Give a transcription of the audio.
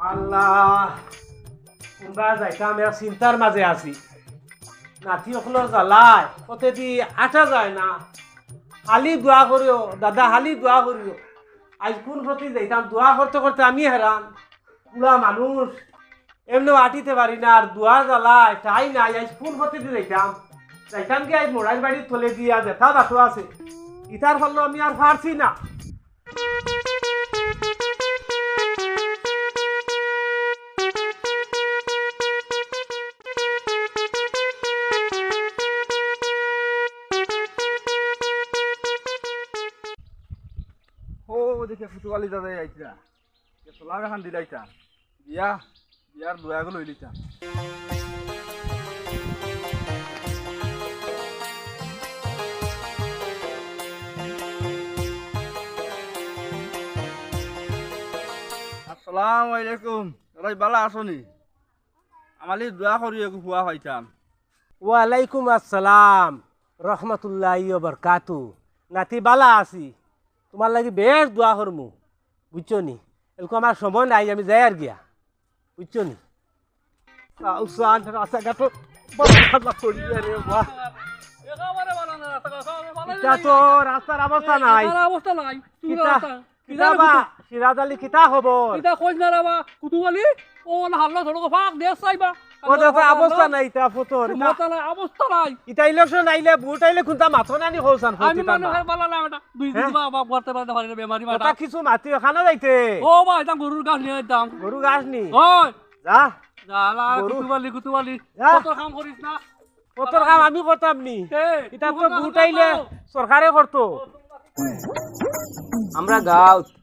আল্লাহ কোনবা যাইতাম এর চিন্তার মাঝে আছি নাতি অকলের জ্বালায় কতে দি আটা যায় না হালি দোয়া করিও দাদা হালি দোয়া করিও আজ কোন প্রতি যাইতাম দোয়া করতে করতে আমি হেরান পুরা মানুষ এমনি আটিতে পারি না আর দোয়ার জ্বালায় তাই নাই আজ কোন প্রতি যাইতাম কি আজ মোড়াইল বাড়ির তলে দিয়া যেথা বাটো আছে ইতার ফলে আমি আর পারছি না দেখে ফুটুয়ালি দাদা আইতা সোলার এখন দিলাইতা বিয়ার দোয়াগুলো লইলিতা আসসালামু আলাইকুম দাদা বালা আসনি আমালি দোয়া করি হুয়া পাইতাম ওয়ালাইকুম আসসালাম রহমতুল্লাহি ওয়া বারাকাতু নাতি বালা আছি তোমার লাগি বেশ দোয়া করমু বুঝছো নি এরকম আমার সময় নাই আমি যাই আর গিয়া বুঝছো নি রাস্তার অবস্থা নাই সিরাজ আলী কিতা খবর অবস্থা নাই তা ফটোর অবস্থা নাই ইটা ইলেকশন আইলে ভোট আইলে কোনটা মাথো নানি হলসান আমি মানুষের বালা না বেটা দুই দিন বাবা করতে পারতে পারি না বেমারি কথা কিছু মাতি খানা যাইতে ও ভাই এটা গরুর গাছ নিয়ে যাইতাম গরু গাছ নি ওই যা জালা কুতুবালি কত কাম করিস না কতর কাম আমি করতাম নি এটা তো ভোট আইলে সরকারে করতো আমরা গাঁৱত